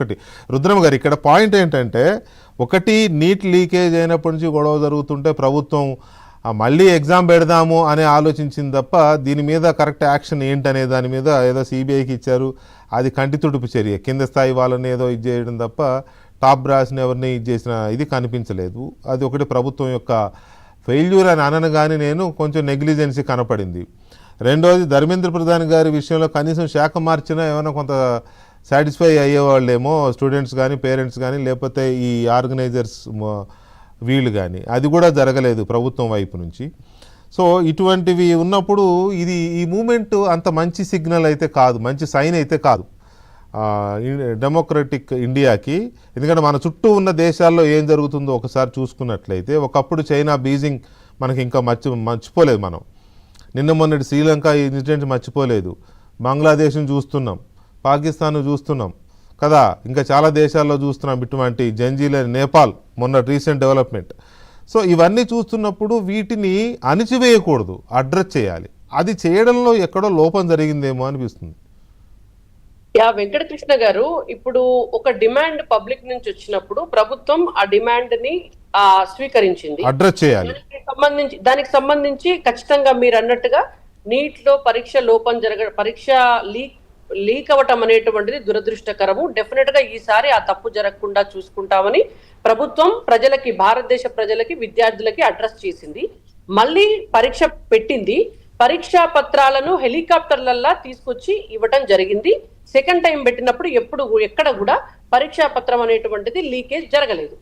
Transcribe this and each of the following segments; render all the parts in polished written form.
ఒకటి రుద్రమ గారు ఇక్కడ పాయింట్ ఏంటంటే, ఒకటి నీట్ లీకేజ్ అయినప్పటి నుంచి గొడవ జరుగుతుంటే ప్రభుత్వం మళ్ళీ ఎగ్జామ్ పెడదాము అని ఆలోచించింది తప్ప దీని మీద కరెక్ట్ యాక్షన్ ఏంటనే దాని మీద ఏదో సిబిఐకి ఇచ్చారు, అది కంటి తుడుపు చర్య, కింద స్థాయి వాళ్ళని ఏదో ఇది చేయడం తప్ప టాప్ బ్రాస్ని ఎవరిని ఇది చేసిన ఇది కనిపించలేదు. అది ఒకటి ప్రభుత్వం యొక్క ఫెయిల్యూర్ అని అనను కానీ నేను కొంచెం నెగ్లిజెన్సీ కనపడింది. రెండోది ధర్మేంద్ర ప్రధాన్ గారి విషయంలో కనీసం శాఖ మార్చినా ఏమైనా కొంత సాటిస్ఫై అయ్యేవాళ్ళేమో స్టూడెంట్స్ కానీ పేరెంట్స్ కానీ లేకపోతే ఈ ఆర్గనైజర్స్ వీళ్ళు కానీ, అది కూడా జరగలేదు ప్రభుత్వం వైపు నుంచి. సో ఇటువంటివి ఉన్నప్పుడు ఈ మూమెంట్ అంత మంచి సిగ్నల్ అయితే కాదు, మంచి సైన్ అయితే కాదు డెమోక్రటిక్ ఇండియాకి. ఎందుకంటే మన చుట్టూ ఉన్న దేశాల్లో ఏం జరుగుతుందో ఒకసారి చూసుకున్నట్లయితే, ఒకప్పుడు చైనా బీజింగ్ మనకి ఇంకా మర్చిపోలేదు మనం, నిన్న మొన్నటి శ్రీలంక ఇన్సిడెంట్ మర్చిపోలేదు, బంగ్లాదేశ్ని చూస్తున్నాం, పాకిస్తాన్ చూస్తున్నాం కదా, ఇంకా చాలా దేశాల్లో చూస్తున్నాం ఇటువంటి జంజీల, నేపాల్ మొన్న రీసెంట్ డెవలప్మెంట్. సో ఇవన్నీ చూస్తున్నప్పుడు వీటిని అణిచివేయకూడదు, అడ్రస్ చేయాలి. అది చేయడంలో ఎక్కడో లోపం జరిగిందేమో అనిపిస్తుంది. వెంకటకృష్ణ గారు, ఇప్పుడు ఒక డిమాండ్ పబ్లిక్ నుంచి వచ్చినప్పుడు ప్రభుత్వం ఆ డిమాండ్ ని స్వీకరించింది, అడ్రస్ చేయాలి. దానికి సంబంధించి ఖచ్చితంగా మీరు అన్నట్టుగా నీట్ లో పరీక్ష లోపం పరీక్ష లీక్ అవ్వటం అనేటువంటిది దురదృష్టకరము. డెఫినెట్ గా ఈసారి ఆ తప్పు జరగకుండా చూసుకుంటామని ప్రభుత్వం ప్రజలకి, భారతదేశ ప్రజలకి, విద్యార్థులకి అడ్రస్ చేసింది. మళ్ళీ పరీక్ష పెట్టింది, పరీక్షా పత్రాలను హెలికాప్టర్లల్లా తీసుకొచ్చి ఇవ్వటం జరిగింది. సెకండ్ టైం పెట్టినప్పుడు ఎక్కడ కూడా పరీక్షా పత్రం అనేటువంటిది లీకేజ్ జరగలేదు.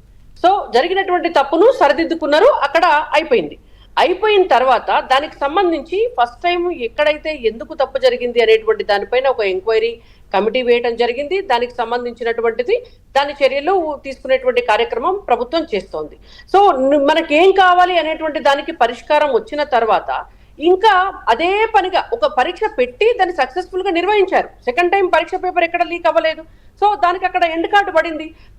సో జరిగినటువంటి తప్పును సరిదిద్దుకున్నారు, అక్కడ అయిపోయింది. అయిపోయిన తర్వాత దానికి సంబంధించి ఫస్ట్ టైం ఎక్కడైతే ఎందుకు తప్పు జరిగింది అనేటువంటి దానిపైన ఒక ఎంక్వైరీ కమిటీ వేయడం జరిగింది. దానికి సంబంధించినటువంటిది దాని చర్యలు తీసుకునేటువంటి కార్యక్రమం ప్రభుత్వం చేస్తోంది. సో మనకేం కావాలి అనేటువంటి దానికి పరిష్కారం వచ్చిన తర్వాత ఇంకా అదే పనిగా ఒక పరీక్ష పెట్టి దాన్ని సక్సెస్ఫుల్ గా నిర్వహించారు. సెకండ్ టైం పరీక్ష పేపర్ ఎక్కడ లీక్ అవ్వలేదు. సో దానికి అక్కడ ఎండ్ కార్డు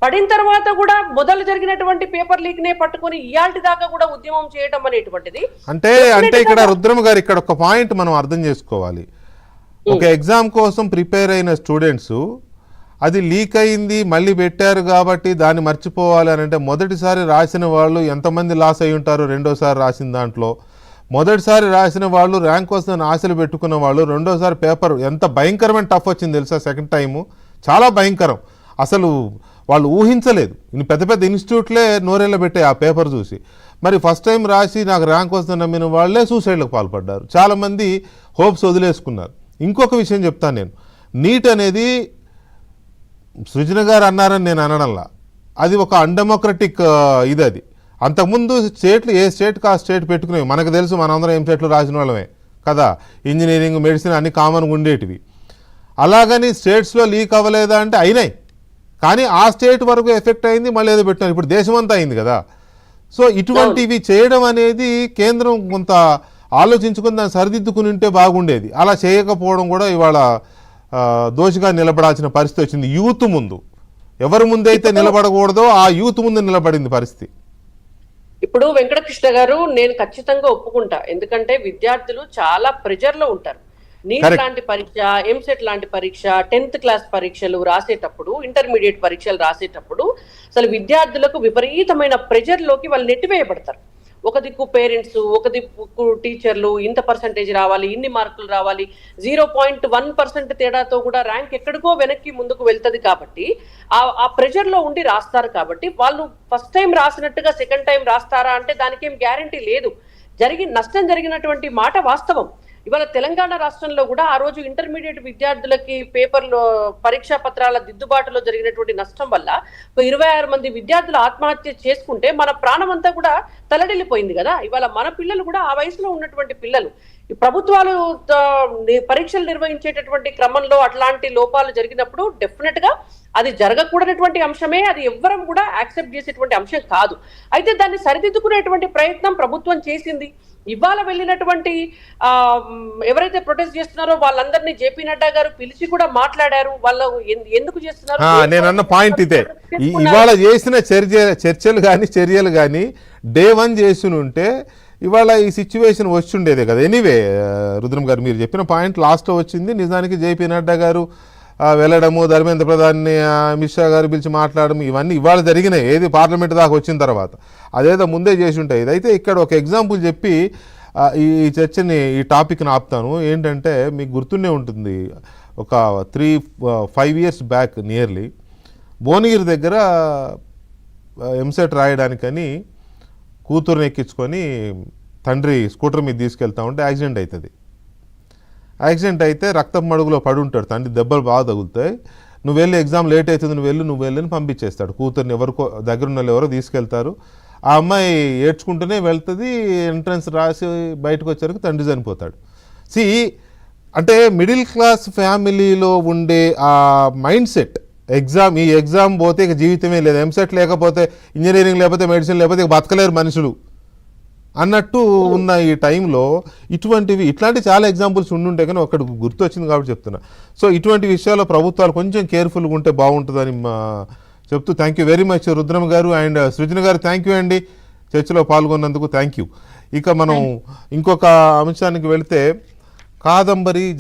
పడిన తర్వాత కూడా మొదలు జరిగినటువంటి పేపర్ లీక్ నే పట్టుకుని ఇయాల్టి దాకా కూడా ఉద్యమం చేయడం అనేటువంటిది అంటే ఇక్కడ రుద్రమ గారు ఇక్కడ ఒక పాయింట్ మనం అర్థం చేసుకోవాలి. ఒక ఎగ్జామ్ కోసం ప్రిపేర్ అయిన స్టూడెంట్స్ అది లీక్ అయింది మళ్ళీ పెట్టారు కాబట్టి దాన్ని మర్చిపోవాలి అని అంటే, మొదటిసారి రాసిన వాళ్ళు ఎంతమంది లాస్ అయి ఉంటారు, రెండోసారి రాసిన దాంట్లో మొదటిసారి రాసిన వాళ్ళు ర్యాంక్ వస్తుందని ఆశలు పెట్టుకున్న వాళ్ళు రెండోసారి పేపర్ ఎంత భయంకరమైన టఫ్ వచ్చింది తెలుసా, సెకండ్ టైము చాలా భయంకరం, అసలు వాళ్ళు ఊహించలేదు. పెద్ద పెద్ద ఇన్స్టిట్యూట్లే నోరేళ్ళ పెట్టాయి ఆ పేపర్ చూసి. మరి ఫస్ట్ టైం రాసి నాకు ర్యాంక్ వస్తుందని నమ్మిన వాళ్ళే సూసైడ్లకు పాల్పడ్డారు, చాలామంది హోప్స్ వదిలేసుకున్నారు. ఇంకొక విషయం చెప్తాను నేను, నీట్ అనేది సృజన గారు అన్నారని నేను అనడంలా, అది ఒక అన్డెమోక్రటిక్ ఇది. అది అంతకుముందు స్టేట్లు ఏ స్టేట్కి ఆ స్టేట్ పెట్టుకునేవి, మనకు తెలుసు, మనందరం ఏం స్టేట్లు రాసిన వాళ్ళమే కదా, ఇంజనీరింగ్, మెడిసిన్ అన్ని కామన్గా ఉండేటివి. అలాగని స్టేట్స్లో లీక్ అవ్వలేదా అంటే అయినాయి, కానీ ఆ స్టేట్ వరకు ఎఫెక్ట్ అయింది, మళ్ళీ ఏదో పెట్టారు, ఇప్పుడు దేశమంతా అయింది కదా. సో ఇటువంటివి చేయడం అనేది కేంద్రం కొంత ఆలోచించుకుని దాన్ని సరిదిద్దుకుని ఉంటే బాగుండేది. అలా చేయకపోవడం కూడా ఇవాళ దోషిగా నిలబడాల్సిన పరిస్థితి వచ్చింది. యూత్ ముందు, ఎవరి ముందైతే నిలబడకూడదో ఆ యూత్ ముందు నిలబడింది పరిస్థితి. ఇప్పుడు వెంకటకృష్ణ గారు, నేను ఖచ్చితంగా ఒప్పుకుంటా, ఎందుకంటే విద్యార్థులు చాలా ప్రెజర్ లో ఉంటారు. నీట్ లాంటి పరీక్ష, ఎంసెట్ లాంటి పరీక్ష, 10th క్లాస్ పరీక్షలు రాసేటప్పుడు, ఇంటర్మీడియట్ పరీక్షలు రాసేటప్పుడు అసలు విద్యార్థులకు విపరీతమైన ప్రెజర్ లోకి వాళ్ళు నెట్టివేయబడతారు. ఒక దిక్కు పేరెంట్స్, ఒక దిక్కు టీచర్లు, ఇంత పర్సంటేజ్ రావాలి, ఇన్ని మార్కులు రావాలి, 0.1% తేడాతో కూడా ర్యాంక్ ఎక్కడికో వెనక్కి ముందుకు వెళ్తుంది. కాబట్టి ఆ ప్రెషర్ లో ఉండి రాస్తారు. కాబట్టి వాళ్ళు ఫస్ట్ టైం రాసినట్టుగా సెకండ్ టైం రాస్తారా అంటే దానికి ఏం గ్యారంటీ లేదు. నష్టం జరిగినటువంటి మాట వాస్తవం. ఇవాళ తెలంగాణ రాష్ట్రంలో కూడా ఆ రోజు ఇంటర్మీడియట్ విద్యార్థులకి పేపర్లో పరీక్షా పత్రాల దిద్దుబాటులో జరిగినటువంటి నష్టం వల్ల 26 మంది విద్యార్థులు ఆత్మహత్య చేసుకుంటే మన ప్రాణం అంతా కూడా తలడిల్లిపోయింది కదా. ఇవాళ మన పిల్లలు కూడా ఆ వయసులో ఉన్నటువంటి పిల్లలు, ప్రభుత్వాలు పరీక్షలు నిర్వహించేటటువంటి క్రమంలో అట్లాంటి లోపాలు జరిగినప్పుడు డెఫినెట్ గా అది జరగకూడనటువంటి అంశమే, అది ఎవ్వరం కూడా యాక్సెప్ట్ చేసేటువంటి అంశం కాదు. అయితే దాన్ని సరిదిద్దుకునేటువంటి ప్రయత్నం ప్రభుత్వం చేసింది. ఇవాళ వెళ్ళినటువంటి ఎవరైతే ప్రొటెస్ట్ చేస్తున్నారో వాళ్ళందరినీ జేపీ నడ్డా గారు పిలిచి కూడా మాట్లాడారు. వాళ్ళు ఎందుకు చేస్తున్నారు, నేను అన్న పాయింట్ ఇదే. ఇవాళ చేసిన చర్యలు కానీ డే 1 చేసి ఉంటే ఇవాళ ఈ సిచ్యువేషన్ వచ్చుండేదే కదా. ఎనీవే రుద్రం గారు, మీరు చెప్పిన పాయింట్ లాస్ట్లో వచ్చింది. నిజానికి జేపీ నడ్డా గారు వెళ్ళడము, ధర్మేంద్ర ప్రధాన్ని అమిత్ షా గారు పిలిచి మాట్లాడడం, ఇవన్నీ ఇవాళ జరిగినాయి. ఏది పార్లమెంట్ దాకా వచ్చిన తర్వాత, అదేదో ముందే చేసి ఉంటాయి. ఇదైతే ఇక్కడ ఒక ఎగ్జాంపుల్ చెప్పి ఈ చర్చని, ఈ టాపిక్ని ఆపుతాను. ఏంటంటే మీకు గుర్తుండే ఉంటుంది, ఒక 3-5 ఇయర్స్ బ్యాక్ నియర్లీ భువనగిరి దగ్గర ఎంసెట్ రాయడానికని కూతురుని ఎక్కించుకొని తండ్రి స్కూటర్ మీద తీసుకెళ్తా ఉంటే యాక్సిడెంట్ అవుతుంది. యాక్సిడెంట్ అయితే రక్తం మడుగులో పడి ఉంటాడు తండ్రి, దెబ్బలు బాగా తగులుతాయి. నువ్వు వెళ్ళి ఎగ్జామ్ లేట్ అవుతుంది, నువ్వు వెళ్ళని పంపించేస్తాడు. కూతుర్ని ఎవరికో దగ్గరున్న వాళ్ళు ఎవరో తీసుకెళ్తారు. ఆ అమ్మాయి ఏడ్చుకుంటూనే వెళ్తుంది, ఎంట్రన్స్ రాసి బయటకు వచ్చేసరికి తండ్రి చనిపోతాడు. అంటే మిడిల్ క్లాస్ ఫ్యామిలీలో ఉండే ఆ మైండ్ సెట్, ఈ ఎగ్జామ్ పోతే ఇక జీవితమే లేదు, ఎంసెట్ లేకపోతే, ఇంజనీరింగ్ లేకపోతే, మెడిసిన్ లేకపోతే ఇక బతకలేరు మనుషులు అన్నట్టు ఉన్న ఈ టైంలో ఇట్లాంటి చాలా ఎగ్జాంపుల్స్ ఉండుంటాయి, కానీ ఒకటి గుర్తొచ్చింది కాబట్టి చెప్తున్నా. సో ఇటువంటి విషయాల్లో ప్రభుత్వాలు కొంచెం కేర్ఫుల్గా ఉంటే బాగుంటుందని చెప్తూ thank you very much Rudrama గారు అండ్ సృజన గారు. థ్యాంక్ యూ అండి చర్చలో పాల్గొన్నందుకు, థ్యాంక్ యూ. ఇక మనం ఇంకొక అంశానికి వెళితే, కాదంబరి